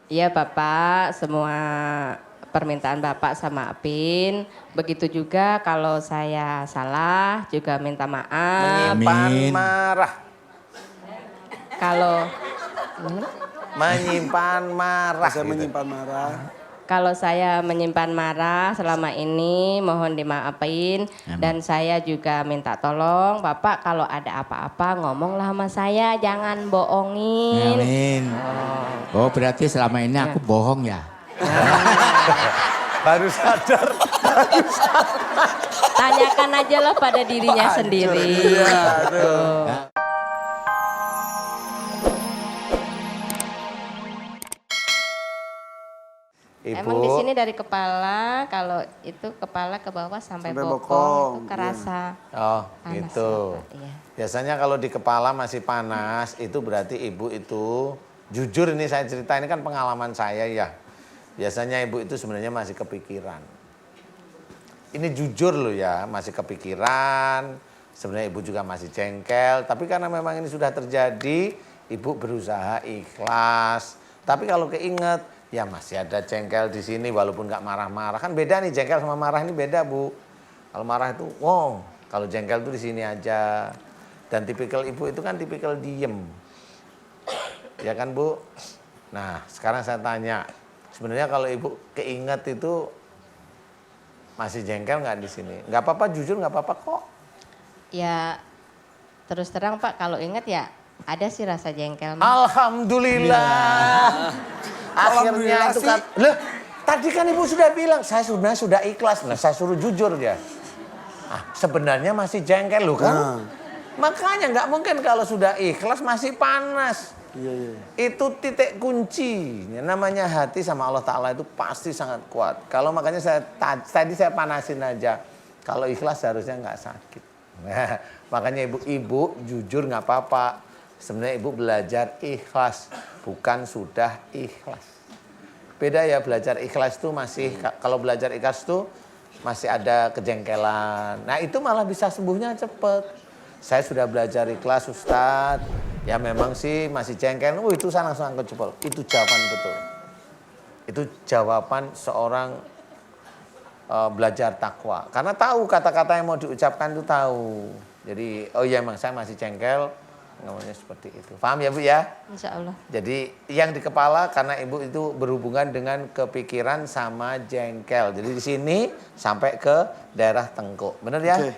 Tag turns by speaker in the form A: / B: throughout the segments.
A: Iya Bapak, semua permintaan Bapak sama Apin. Begitu juga kalau saya salah juga minta maaf.
B: Menyimpan
C: Amin.
B: marah.
A: Kalau
B: Menyimpan marah.
D: Saya
B: gitu.
D: menyimpan marah.
A: kalau saya menyimpan marah selama ini mohon dimaafin dan saya juga minta tolong Bapak kalau ada apa-apa ngomonglah sama saya, jangan bohongin.
C: Amin. Oh berarti selama ini aku bohong ya?
B: Baru sadar.
A: Tanyakan aja lah pada dirinya sendiri.
D: Iya,
A: Tuh.
B: Ibu,
A: Emang di sini dari kepala, kalau itu kepala ke bawah sampai
D: Sampai
A: bokong
D: bokong,
A: itu kerasa
B: oh
A: panas.
B: gitu.
A: Bapak, iya.
B: Biasanya kalau di kepala masih panas, itu berarti ibu itu, jujur ini saya cerita, ini kan pengalaman saya ya. Biasanya ibu itu sebenarnya masih kepikiran. Ini jujur loh ya, masih kepikiran, sebenarnya ibu juga masih jengkel. Tapi karena memang ini sudah terjadi, ibu berusaha ikhlas. Tapi kalau keinget, ya masih ada jengkel di sini walaupun nggak marah-marah. Kan beda nih, jengkel sama marah ini beda Bu. Kalau marah itu, wow, kalau jengkel itu di sini aja. Dan tipikal ibu itu kan tipikal diem. Ya kan Bu? Nah sekarang saya tanya, sebenarnya kalau ibu keinget itu masih jengkel nggak di sini? Nggak apa-apa, jujur nggak apa-apa kok.
A: Ya terus terang Pak, kalau ingat ya ada sih rasa jengkel.
B: Alhamdulillah. Akhirnya itu kan, loh, tadi kan ibu sudah bilang saya sudah ikhlas. Nah, saya suruh jujur dia. Ah, sebenarnya masih jengkel loh kan? Makanya nggak mungkin kalau sudah ikhlas masih panas.
D: Iya, iya.
B: Itu titik kunci. Namanya hati sama Allah Ta'ala itu pasti sangat kuat. Kalau makanya tadi saya panasin aja. Kalau ikhlas seharusnya nggak sakit. Nah, makanya ibu-ibu jujur nggak apa-apa. Sebenarnya ibu belajar ikhlas, bukan sudah ikhlas. Beda ya, belajar ikhlas itu masih, kalau belajar ikhlas itu masih ada kejengkelan. Nah itu malah bisa sembuhnya cepet. Saya sudah belajar ikhlas Ustadz, ya memang sih masih jengkel. Itu saya langsung angkat jempol. Itu jawaban betul. Itu jawaban seorang belajar takwa. Karena tahu kata-kata yang mau diucapkan itu tahu. Jadi oh iya emang saya masih jengkel. Namanya seperti itu. Paham ya Bu ya?
A: Insya Allah.
B: Jadi yang di kepala karena ibu itu berhubungan dengan kepikiran sama jengkel. Jadi di sini sampai ke daerah tengkuk. Benar ya?
D: Oke.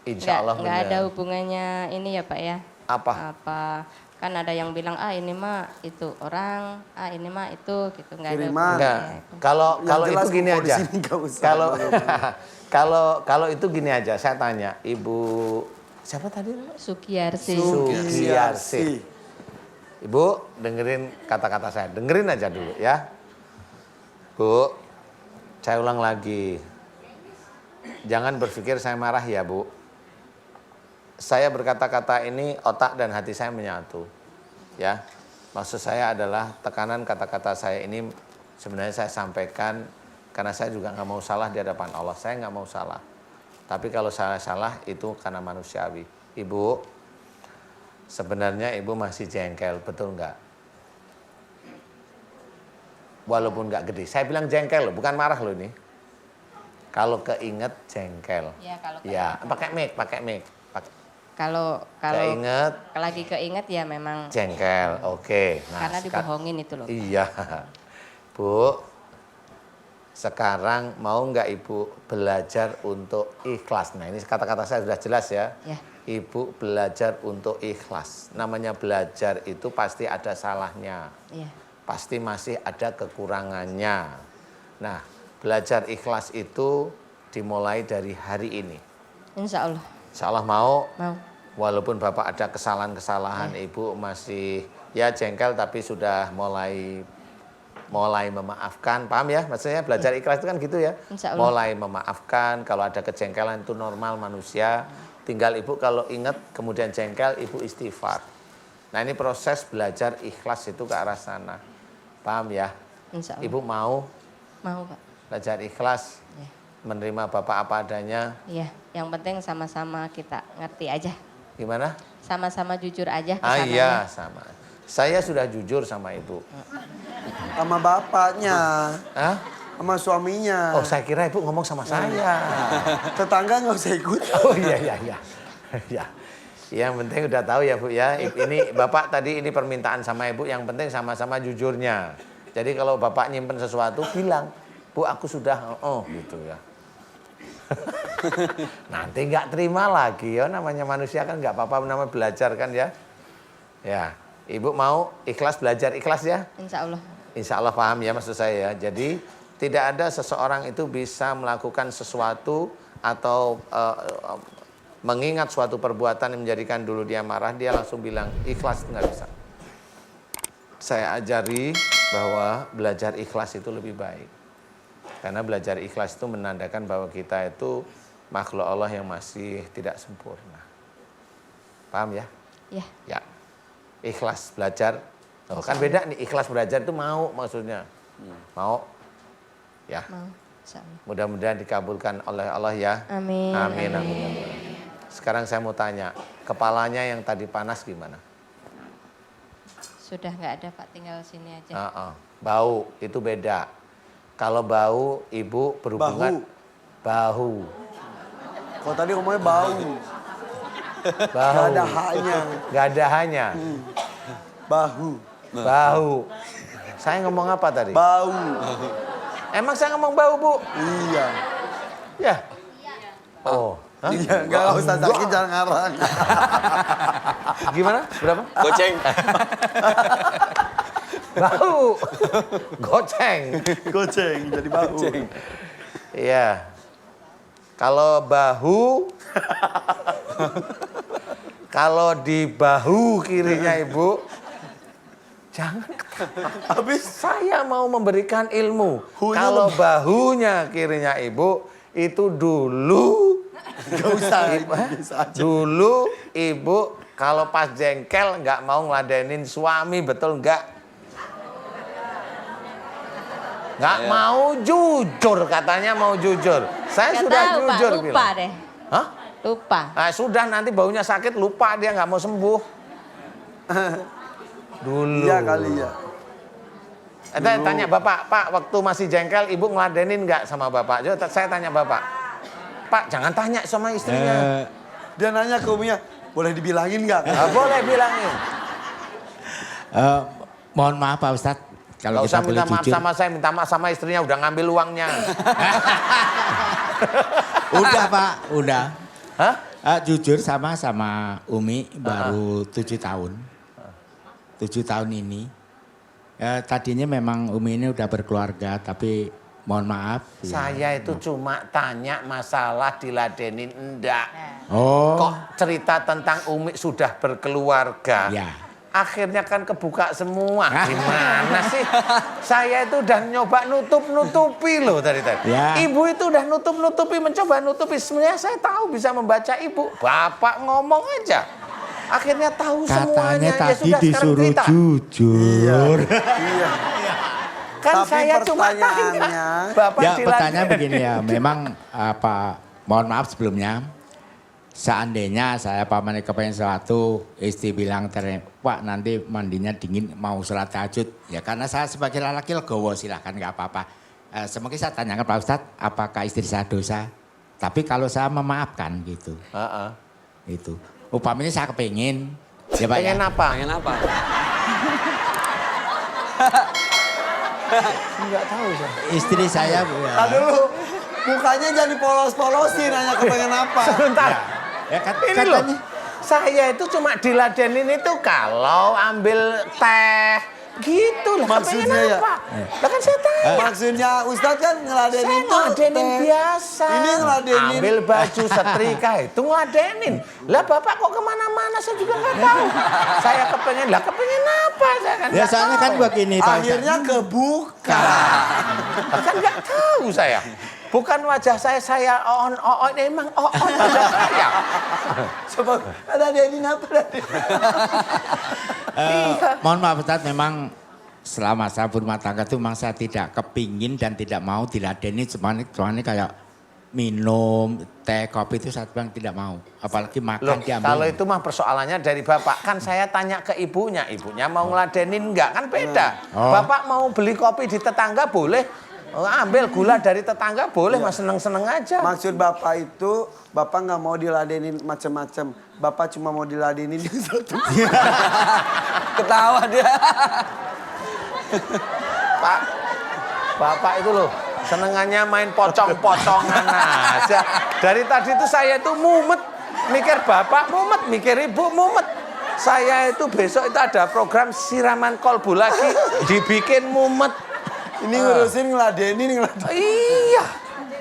B: Insya Allah
A: Nggak
B: benar.
A: ada hubungannya ini ya Pak ya.
B: Apa?
A: Kan ada yang bilang ini mah itu orang, ini mah itu gitu, nggak ada
D: Kiriman.
B: Enggak.
A: hubungannya.
B: Kalau
D: Yang
B: itu
D: jelas
B: gini
D: kumpul di
B: aja.
D: sini nggak usah.
B: Kalau itu gini aja. Saya tanya, Ibu siapa tadi?
A: Sukiyarsi.
B: Sukiyarsi. Ibu dengerin kata-kata saya. Dengerin aja dulu ya. Bu, saya ulang lagi. Jangan berpikir saya marah ya Bu. Saya berkata-kata ini otak dan hati saya menyatu. Ya. Maksud saya adalah tekanan kata-kata saya ini sebenarnya saya sampaikan karena saya juga nggak mau salah di hadapan Allah. Saya nggak mau salah. Tapi kalau saya salah itu karena manusiawi. Ibu, sebenarnya ibu masih jengkel, betul nggak? Walaupun nggak gede. Saya bilang jengkel loh, bukan marah loh ini. Kalau keinget jengkel.
A: Ya, kalau
B: Ya, pakai mic.
A: Kalau
B: Keinget
A: lagi keinget ya memang
B: jengkel. Oke. Nah,
A: karena dibohongin itu loh.
B: Iya. Bu, sekarang mau nggak Ibu belajar untuk ikhlas? Nah ini kata-kata saya sudah jelas ya.
A: Ya.
B: Ibu belajar untuk ikhlas. Namanya belajar itu pasti ada salahnya.
A: Iya.
B: Pasti masih ada kekurangannya. Nah belajar ikhlas itu dimulai dari hari ini.
A: Insya Allah.
B: Insya Allah mau?
A: Mau.
B: Walaupun Bapak ada kesalahan-kesalahan, Ibu masih ya jengkel tapi sudah mulai memaafkan, paham ya? Maksudnya belajar ikhlas itu kan gitu ya.
A: Insya Allah.
B: Mulai memaafkan, kalau ada kejengkelan itu normal manusia. Tinggal Ibu kalau ingat kemudian jengkel, Ibu istighfar. Nah ini proses belajar ikhlas itu ke arah sana. Paham ya?
A: Insya Allah.
B: Ibu mau
A: Mau Pak.
B: belajar ikhlas,
A: Ya.
B: menerima Bapak apa adanya.
A: Iya. Yang penting sama-sama kita ngerti aja.
B: Gimana?
A: Sama-sama jujur aja
B: Ah
A: kesananya.
B: iya sama. Saya sudah jujur sama Ibu.
D: Sama bapaknya,
B: Hah?
D: sama suaminya.
B: Oh saya kira ibu ngomong sama saya.
D: Tetangga nggak usah ikut.
B: Oh iya. Ya. Yang penting udah tahu ya Bu ya. Ini Bapak tadi ini permintaan sama Ibu. Yang penting sama-sama jujurnya. Jadi kalau Bapak nyimpen sesuatu bilang, Bu aku sudah gitu ya. Nanti nggak terima lagi ya, namanya manusia kan nggak apa-apa, namanya belajar kan ya. Ya, Ibu mau ikhlas belajar ikhlas ya?
A: Insya Allah.
B: Insya Allah paham ya maksud saya ya. Jadi tidak ada seseorang itu bisa melakukan sesuatu atau mengingat suatu perbuatan yang menjadikan dulu dia marah, dia langsung bilang ikhlas, itu nggak bisa. Saya ajari bahwa belajar ikhlas itu lebih baik. Karena belajar ikhlas itu menandakan bahwa kita itu makhluk Allah yang masih tidak sempurna. Paham ya?
A: Ya.
B: Ya. Ikhlas belajar. Oh, kan beda nih, ikhlas belajar itu mau maksudnya. Mau? Ya.
A: Mau. Insya Allah.
B: Mudah-mudahan dikabulkan oleh Allah ya.
A: Amin.
B: Amin. Sekarang saya mau tanya, kepalanya yang tadi panas gimana?
A: Sudah nggak ada Pak, tinggal sini aja.
B: Bau, itu beda. Kalau bau, ibu berhubungan. Bahu.
D: Kalau tadi ngomongnya bau.
B: Bahu.
D: Gak ada haknya.
B: Gak ada hanya.
D: Bahu.
B: Bahu. Saya ngomong apa tadi?
D: Bau.
B: Emang saya ngomong bau, Bu?
D: Iya.
B: Ya. Oh. Hah?
D: Iya, gak usah sakit, jangan ngarang.
B: Gimana? Berapa?
E: Goceng.
B: Bau. Goceng.
D: Goceng, jadi bau.
B: Iya. Kalau bahu, kalau di bahu kirinya ibu, jangan. Habis saya mau memberikan ilmu. Kalau bahunya kirinya ibu, itu dulu.
D: Gak usah.
B: Dulu ibu kalau pas jengkel nggak mau ngeladenin suami, betul nggak? Nggak mau jujur, katanya mau jujur. Saya
A: Nggak
B: sudah
A: tahu, Pak,
B: jujur
A: lupa
B: bilang.
A: deh.
B: Hah?
A: Lupa.
B: Nah, sudah nanti baunya sakit, lupa dia nggak mau sembuh. Dulu.
D: Iya kali ya.
B: Tanya bapak, Pak waktu masih jengkel ibu ngeladenin nggak sama bapak? Coba saya tanya bapak. Pak jangan tanya sama istrinya.
D: Dia nanya ke uminya, boleh dibilangin nggak?
B: Boleh bilangin.
C: Mohon maaf Pak Ustadz. Kalau
B: Gak usah
C: kita
B: minta
C: boleh
B: maaf
C: jujur.
B: sama saya, minta maaf sama istrinya udah ngambil uangnya.
C: Udah Pak, udah.
B: Hah?
C: Jujur sama Umi baru 7 tahun. 7 tahun ini. Tadinya memang Umi ini udah berkeluarga, tapi mohon maaf.
B: Saya itu cuma tanya masalah diladenin enggak.
C: Oh.
B: Kok cerita tentang Umi sudah berkeluarga.
C: Ya.
B: Akhirnya kan kebuka semua. Gimana sih? Saya itu udah nyoba nutup-nutupi loh tadi.
C: Ya.
B: Ibu itu udah nutup-nutupi, mencoba nutupi. Sebenarnya saya tahu bisa membaca ibu. Bapak ngomong aja. Akhirnya tahu semuanya.
C: Katanya
B: Ya
C: tadi
B: sudah sekarang
C: disuruh
B: cerita.
C: jujur.
D: Iya.
B: Kan
D: Tapi
B: saya cuma tanya.
D: pertanyaannya,
B: Bapak
C: Ya
B: diladenin.
C: pertanyaan begini ya, memang mohon maaf sebelumnya. Seandainya saya pamannya kepengen sesuatu, istri bilang Pak nanti mandinya dingin mau sholat tahajud. Ya karena saya sebagai lelaki legowo silahkan nggak apa-apa. Semungkin saya tanyakan Pak Ustadz, apakah istri saya dosa? Tapi kalau saya memaafkan gitu. Itu. Upamanya saya kepingin. Ya Pak
B: Pengen
C: ya.
B: apa?
E: Pengen apa?
B: Enggak tahu saya.
C: Istri saya ya.
D: tak dulu. Mukanya jangan dipolos-polosin, nanya kepengen apa.
B: Sebentar.
C: Ya
B: Ini
C: katanya.
B: loh, saya itu cuma diladenin itu kalau ambil teh gitu lah.
D: Maksudnya
B: Kepengen
D: ya?
B: apa? Lah kan saya tanya.
D: Maksudnya Ustadz kan ngeladenin
B: Saya
D: tuh
B: ngeladenin
D: teh.
B: biasa.
D: Ini ngeladenin.
B: Ambil baju setrika itu ngeladenin. Lah bapak kok kemana-mana saya juga nggak tahu. Saya kepengen, lah kepengen apa? Saya kan
C: Ya
B: nggak
C: soalnya kan
B: tahu.
C: begini Pak Ustadz.
D: Akhirnya kebuka.
B: Lah kan nggak tahu saya. Bukan wajah saya on emang on wajah saya.
D: Coba ada dia ini apa tadi?
C: Mohon maaf Ustadz, memang selama saya berumah tangga itu memang saya tidak kepingin dan tidak mau diladeni, cuman kayak minum teh, kopi itu saya bilang tidak mau. Apalagi makan
B: Loh,
C: diambil.
B: kalau itu mah persoalannya dari bapak. Kan saya tanya ke ibunya mau ngeladenin enggak? Kan beda.
C: Oh.
B: Bapak mau beli kopi di tetangga boleh. Ambil gula dari tetangga boleh, mas seneng-seneng aja.
D: Maksud bapak itu, bapak nggak mau diladenin macam-macam. Bapak cuma mau diladenin yang satu.
E: Ketawa dia.
B: Pak, bapak itu loh senengannya main pocong-pocongan aja. Dari tadi itu saya itu mumet, mikir bapak mumet, mikir ibu mumet. Saya itu besok itu ada program siraman kolbu lagi, dibikin mumet.
D: Ini ngurusin ngeladenin.
B: Iya,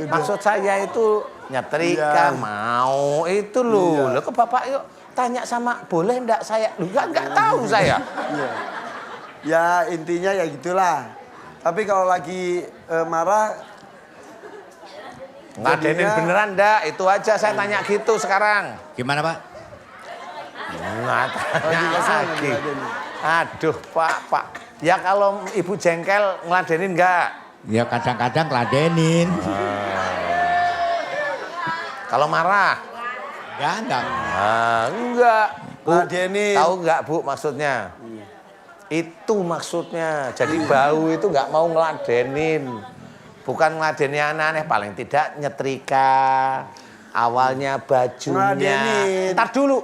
B: maksud saya itu nyetrika
D: Iya.
B: mau itu loh. Loh ke bapak yuk tanya sama boleh enggak saya? Loh enggak tahu saya.
D: Iya. Ya intinya ya gitulah. Tapi kalau lagi marah,
B: Ngadenin
D: jadinya-
B: beneran enggak? Itu aja saya tanya gitu sekarang.
C: Gimana Pak?
B: Nggak tanya
D: kesel
B: lagi.
D: ngeladenin.
B: Aduh pak. Ya kalau ibu jengkel ngeladenin enggak?
C: Ya kadang-kadang ladenin.
B: Kalau marah?
C: Enggak.
B: Enggak. Bu,
D: Ngeladenin.
B: tahu enggak bu maksudnya? Itu maksudnya. Jadi bau itu enggak mau ngeladenin. Bukan ngeladenin aneh-aneh. Paling tidak nyetrika. Awalnya bajunya.
D: Ngeladenin.
B: Ntar dulu.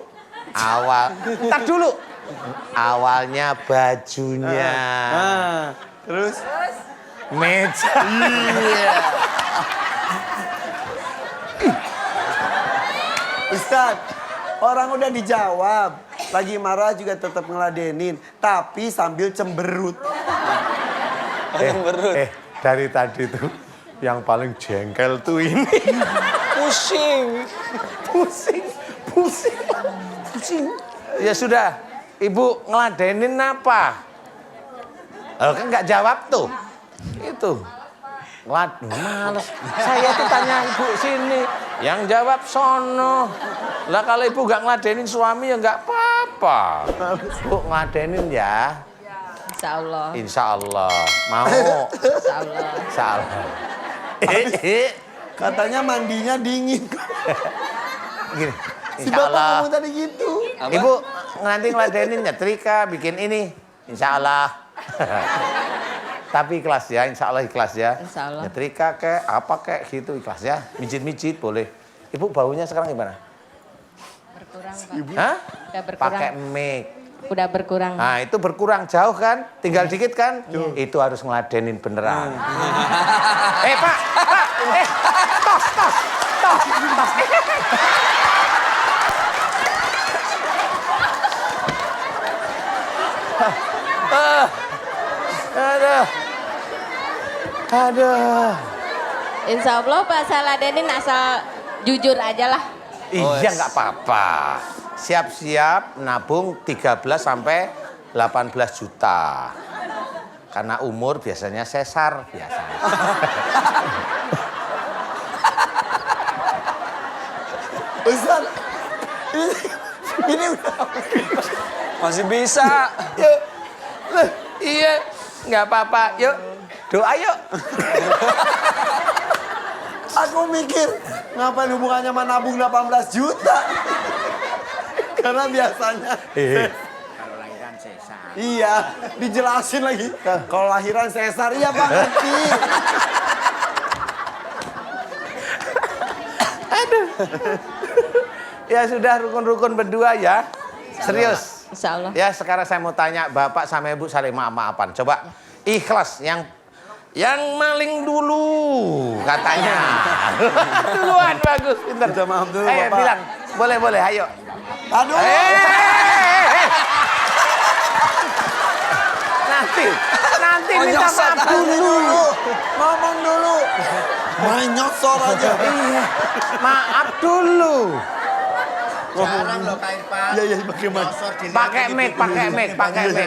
B: Ntar dulu. Awalnya bajunya.
D: Terus?
B: Meja.
D: Ustadz, orang udah dijawab. Lagi marah juga tetap ngeladenin. Tapi sambil cemberut.
B: Dari tadi tuh yang paling jengkel tuh ini. Pusing. Ya sudah, ibu ngeladenin apa? Kan nggak jawab tuh. Itu. Waduh, males. Saya tuh tanya ibu sini. Yang jawab sono. Lah kalau ibu nggak ngeladenin suami ya nggak apa-apa. Bu ngeladenin ya.
A: Insya Allah.
B: Insya Allah. Mau.
A: Insya Allah.
B: Insya Allah.
D: Katanya mandinya dingin.
B: Gini.
D: Si
B: Insya
D: bapak
B: Allah.
D: ngomong tadi gitu.
B: Ibu nanti ngeladenin nyetrika, bikin ini. Insya Allah. Tapi ikhlas ya, insya Allah ikhlas ya.
A: Insya Allah.
B: Nyetrika kek, apa kek gitu ikhlas ya. Mijit-mijit boleh. Ibu baunya sekarang gimana?
A: Berkurang Pak.
B: Hah?
A: Udah berkurang.
B: Pakai mic.
A: Udah berkurang.
B: Nah itu berkurang jauh kan? Tinggal dikit kan? Itu harus ngeladenin beneran. Pak. Tos. Aduh.
A: Insya Allah Pak Saladenin asal jujur aja lah.
B: Iya nggak apa-apa. Siap-siap nabung 13 sampai 18 juta. Karena umur biasanya sesar biasanya.
D: Ustadz, ini udah.
E: Masih bisa.
B: Yuk. Loh, iya, nggak apa-apa. Yuk, doa yuk.
D: Aku mikir, ngapain hubungannya sama nabung 18 juta? Karena biasanya.
C: Kalau lahiran sesar.
D: Iya, dijelasin lagi. Kalau lahiran sesar, iya Pak ngerti.
B: Ya sudah rukun-rukun berdua ya. Serius.
A: Insya Allah.
B: Ya sekarang saya mau tanya Bapak sama Ibu saling maaf-maafan. Coba ikhlas yang maling dulu katanya. Duluan bagus, pintar.
D: Minta maaf dulu,
B: Ayo
D: Bapak.
B: bilang, boleh, ayo.
D: Aduh.
B: Nanti minta maaf dulu.
D: Ngomong dulu. Main nyosor aja.
B: Iya, maaf dulu.
C: Jarang loh Kak Irfan.
D: Iya, pakai mic.
B: Pakai mic.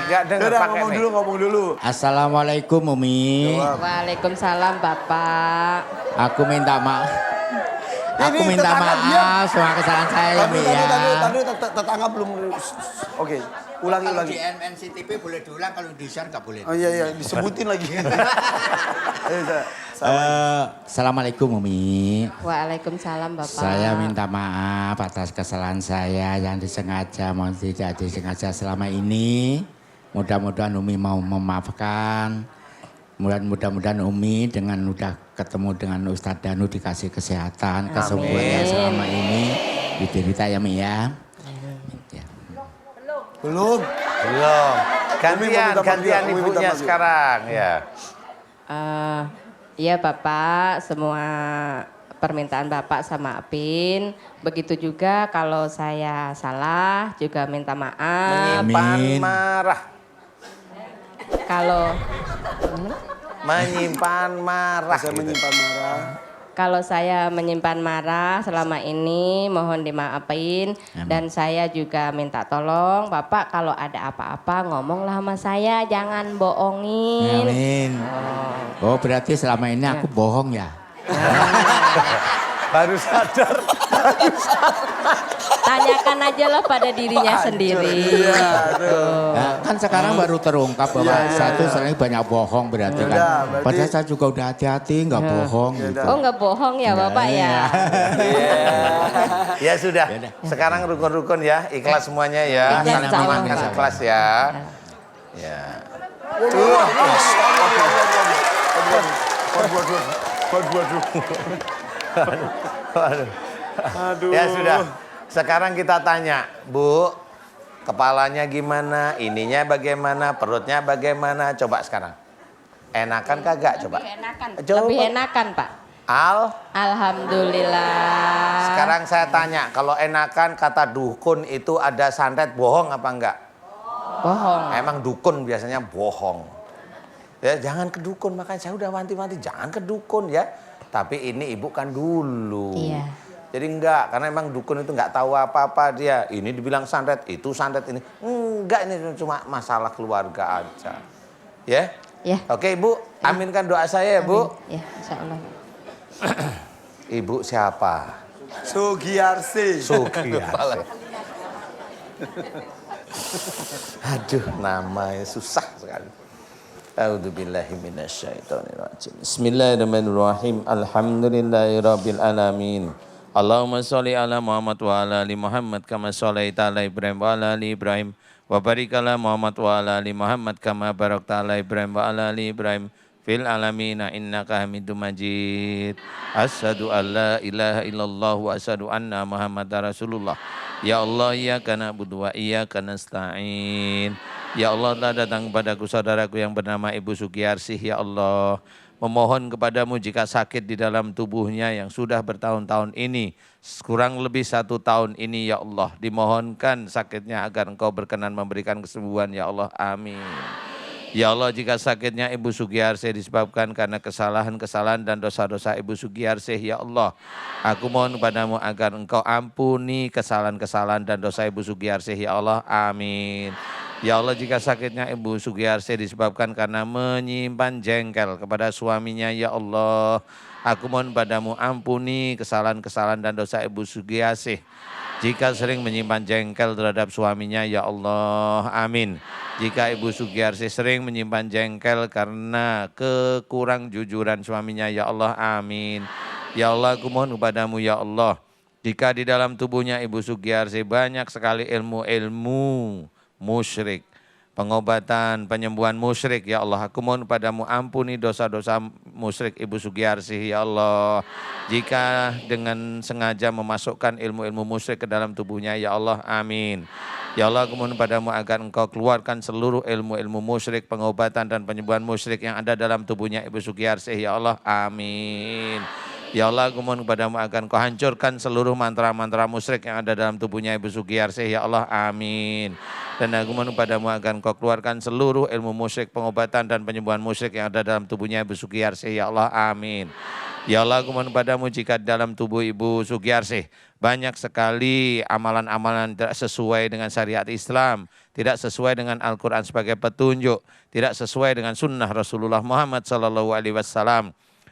B: Gak denger
D: Udah
B: pakai
D: ngomong
B: mic.
D: dulu.
C: Assalamualaikum Umi.
A: Waalaikumsalam Bapak.
C: Aku minta maaf. Aku
D: Ini
C: minta
D: tetangga
C: maaf semua kesalahan saya ya Mi ya.
D: Tadi tetangga belum. Oke. Ulangi,
C: Kalau
D: ulangi.
C: di NCTV boleh diulang, kalau di share nggak boleh.
D: Oh iya, disebutin lagi. Ayo,
C: Assalamualaikum Umi.
A: Waalaikumsalam Bapak.
C: Saya minta maaf atas kesalahan saya yang disengaja mau tidak disengaja selama ini. Mudah-mudahan Umi mau memaafkan. Mudah-mudahan Umi dengan udah ketemu dengan Ustadz Danu dikasih kesehatan, kesembuhan yang selama ini diderita ya Mi ya. Ya.
D: Belum.
B: Gantian
D: Umi minta
B: ibunya
D: maaf.
B: sekarang ya.
A: Iya Bapak, semua permintaan Bapak sama Apin. Begitu juga kalau saya salah juga minta maaf.
B: Menyimpan
C: Amin.
B: marah. Menyimpan marah.
D: Saya
B: gitu.
D: menyimpan marah.
A: Kalau saya menyimpan marah selama ini mohon dimaafin. Dan saya juga minta tolong Bapak kalau ada apa-apa ngomonglah sama saya, jangan bohongin.
C: Amin. Oh berarti selama ini aku bohong ya?
B: Baru sadar.
A: Tanyakan aja lah pada dirinya sendiri.
C: Nah, kan sekarang baru terungkap bahwa saya tuh sering banyak bohong berarti kan.
D: Yaudah, berarti-
C: Padahal saya juga udah hati-hati nggak bohong gitu.
A: Oh nggak bohong ya Bapak ya?
B: Ya sudah. Sekarang rukun-rukun ya, ikhlas semuanya ya.
A: Ikhlas,
B: Saling
A: insya Allah.
B: memaafkan ikhlas ya. Ya.
D: Aduh.
B: Ya sudah. Sekarang kita tanya, Bu, kepalanya gimana, ininya bagaimana, perutnya bagaimana? Coba sekarang. Enakan kagak? Coba.
A: Lebih enakan,
B: Coba.
A: lebih enakan Pak. Alhamdulillah.
B: Sekarang saya tanya, kalau enakan kata dukun itu ada santet bohong apa enggak?
A: Bohong.
B: Emang dukun biasanya bohong. Ya jangan ke dukun, makanya saya udah wanti-wanti jangan ke dukun ya. Tapi ini ibu kan dulu.
A: Iya.
B: Jadi enggak, karena emang dukun itu enggak tahu apa-apa dia. Ini dibilang santet, itu santet ini. Enggak, ini cuma masalah keluarga aja. Ya?
A: Ya.
B: Oke Ibu, aminkan doa saya ya Bu.
A: Ya, insya Allah.
B: Ibu siapa?
D: Sugiarsi.
B: Sugiyarsi. Aduh, namanya susah sekali. A'udzubillahi minasyaitonirrajim. Bismillahirrahmanirrahim. Alhamdulillahirabbil alamin. Allahumma sholli ala Muhammad wa ala ali Muhammad kama shallaita ala Ibrahim wa ala ali Ibrahim wa barik ala Muhammad wa ala ali Muhammad kama barakta ala Ibrahim wa ala ali Ibrahim fil alamina innaka Hamidum Majid. Asyhadu an la ilaha illallah wa asyhadu anna Muhammadar Rasulullah. Ya Allah, iyyaka na'budu wa iyyaka nasta'in. Ya Allah, telah datang kepadaku saudaraku yang bernama Ibu Sugiyarsi. Ya Allah, memohon kepadamu jika sakit di dalam tubuhnya yang sudah bertahun-tahun ini, kurang lebih 1 tahun ini ya Allah, dimohonkan sakitnya agar Engkau berkenan memberikan kesembuhan ya Allah, amin. Ya Allah, jika sakitnya Ibu Sugiyarsi disebabkan karena kesalahan-kesalahan dan dosa-dosa Ibu Sugiyarsi, ya Allah, aku mohon kepadamu agar Engkau ampuni kesalahan-kesalahan dan dosa Ibu Sugiyarsi, ya Allah, amin. Ya Allah, jika sakitnya Ibu Sugiyarsi disebabkan karena menyimpan jengkel kepada suaminya, ya Allah, aku mohon padamu ampuni kesalahan-kesalahan dan dosa Ibu Sugiyarsi. Jika sering menyimpan jengkel terhadap suaminya, ya Allah, amin. Jika Ibu Sugiyarsi sering menyimpan jengkel karena kekurang jujuran suaminya, ya Allah, amin. Ya Allah, aku mohon kepadamu, ya Allah, jika di dalam tubuhnya Ibu Sugiyarsi banyak sekali ilmu-ilmu musyrik, pengobatan, penyembuhan musyrik, ya Allah, aku mohon padamu ampuni dosa-dosa musyrik Ibu Sugiyarsi, ya Allah. Jika dengan sengaja memasukkan ilmu-ilmu musyrik ke dalam tubuhnya, ya Allah, amin. Ya Allah, aku mohon padamu agar Engkau keluarkan seluruh ilmu-ilmu musyrik, pengobatan dan penyembuhan musyrik yang ada dalam tubuhnya Ibu Sugiyarsi, ya Allah, amin. Ya Allah, aku mohon kepadamu agar Engkau hancurkan seluruh mantra-mantra musyrik yang ada dalam tubuhnya Ibu Sugiyarsi, ya Allah, amin. Dan aku mohon kepadamu agar Engkau keluarkan seluruh ilmu musyrik, pengobatan dan penyembuhan musyrik yang ada dalam tubuhnya Ibu Sugiyarsi, ya Allah, amin. Ya Allah, aku mohon padamu jika dalam tubuh Ibu Sugiyarsi banyak sekali amalan-amalan tidak sesuai dengan syariat Islam, tidak sesuai dengan Al-Quran sebagai petunjuk, tidak sesuai dengan sunnah Rasulullah Muhammad SAW.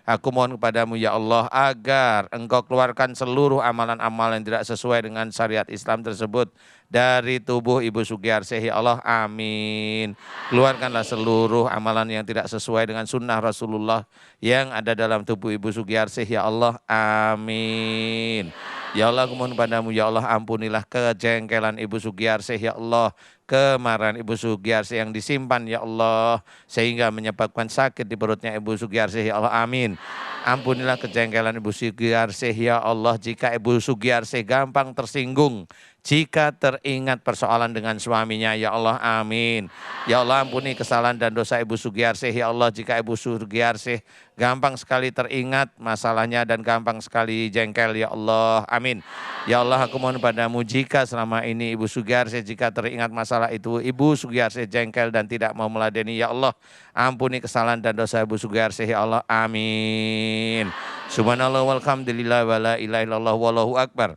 B: Aku mohon kepadamu ya Allah agar Engkau keluarkan seluruh amalan-amalan yang tidak sesuai dengan syariat Islam tersebut dari tubuh Ibu Sugiarsih ya Allah, amin. Keluarkanlah seluruh amalan yang tidak sesuai dengan sunnah Rasulullah yang ada dalam tubuh Ibu Sugiarsih ya Allah, amin. Ya Allah, aku mohon padamu ya Allah, ampunilah kejengkelan Ibu Sugiarsih ya Allah, kemarahan Ibu Sugiarsih yang disimpan ya Allah, sehingga menyebabkan sakit di perutnya Ibu Sugiarsih ya Allah, amin. Ampunilah kejengkelan Ibu Sugiarsih ya Allah, jika Ibu Sugiarsih gampang tersinggung jika teringat persoalan dengan suaminya ya Allah, amin. Ya Allah, ampuni kesalahan dan dosa Ibu Sugiarsih ya Allah, jika Ibu Sugiarsih gampang sekali teringat masalahnya dan gampang sekali jengkel ya Allah, amin. Ya Allah, aku mohon padamu jika selama ini Ibu Sugiarsih jika teringat masalah itu Ibu Sugiarsih jengkel dan tidak mau meladeni ya Allah, ampuni kesalahan dan dosa Ibu Sugiarsih ya Allah, amin. Subhanallah walhamdulillah wala ilaha illallah wallahu akbar.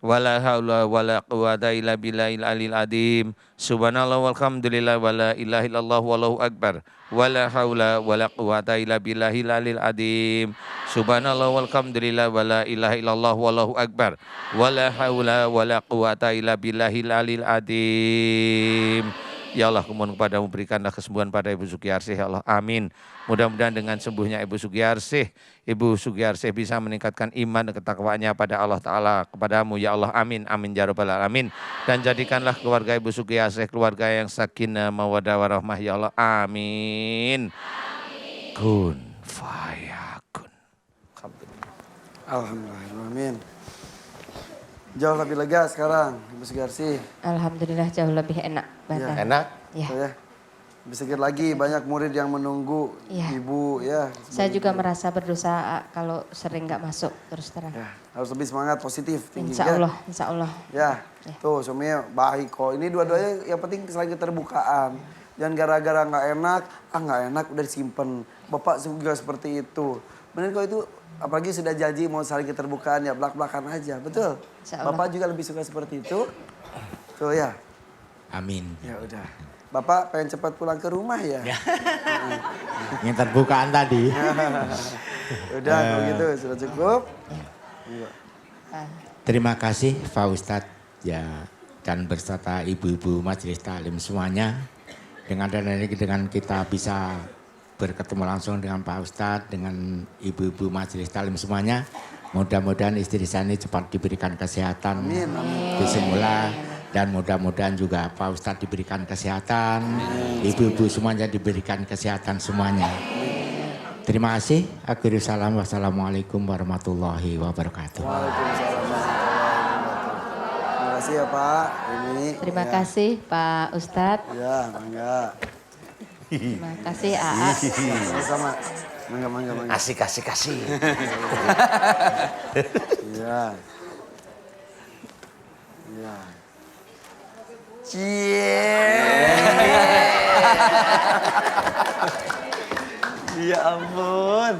B: Wala haula wala quwata illa billahil alil adim. Subhanallah walhamdulillah wala ilaha illallah wallahu akbar. Wala haula wala quwata illa billahil alil adim. Subhanallah walhamdulillah wala ilaha illallah wallahu akbar. Wala haula wala quwata illa billahil alil adim. Ya Allah, aku mohon kepadamu berikanlah kesembuhan pada Ibu Sugiarsih ya Allah, amin. Mudah-mudahan dengan sembuhnya Ibu Sugiarsih bisa meningkatkan iman dan ketakwaannya pada Allah Ta'ala kepadamu ya Allah, amin, amin ya rabbal alamin. Dan jadikanlah keluarga Ibu Sugiarsih keluarga yang sakinah mawaddah warahmah ya Allah, amin. Kun fayakun.
D: Alhamdulillah, amin. Jauh lebih lega sekarang, Ibu Sugiarsih.
A: Alhamdulillah jauh lebih enak badan.
B: Enak?
A: Ya.
D: Ya. Lebih segar lagi, banyak murid yang menunggu
A: Ya.
D: Ibu ya.
A: Saya juga merasa berdosa kalau sering nggak masuk terus terang.
D: Ya, harus lebih semangat, positif, tinggi.
A: Insya Allah, insya Allah.
D: Ya, tuh suaminya baik kok. Ini dua-duanya yang penting selain keterbukaan. Jangan gara-gara nggak enak udah disimpan. Bapak juga seperti itu. Benar kok itu, apalagi sudah janji mau saling keterbukaan ya belak-belakan aja, betul?
A: Insya Allah.
D: Bapak juga lebih suka seperti itu. Tuh ya.
C: Amin.
D: Ya udah. Bapak pengen cepat pulang ke rumah ya?
C: Yang terbukaan tadi.
D: Udah kalau gitu sudah cukup.
C: Terima kasih Pak Ustadz ya, dan beserta ibu-ibu majelis taklim semuanya. Dengan kita bisa berketemu langsung dengan Pak Ustadz, dengan ibu-ibu majelis taklim semuanya. Mudah-mudahan istri saya ini cepat diberikan kesehatan.
D: Amin, amin.
C: Bismillah. Dan mudah-mudahan juga Pak Ustadz diberikan kesehatan. Ibu-ibu semuanya diberikan kesehatan semuanya. Terima kasih. Akhirul salam. Wassalamualaikum warahmatullahi wabarakatuh.
D: Terima kasih ya Pak. Ini.
A: Terima
D: ya.
A: kasih Pak Ustadz.
D: Ya, mangga.
A: Terima kasih AA.
D: Sama-sama. Mangga.
B: Asik.
D: Iya. Iya. Cie. Ya ampun.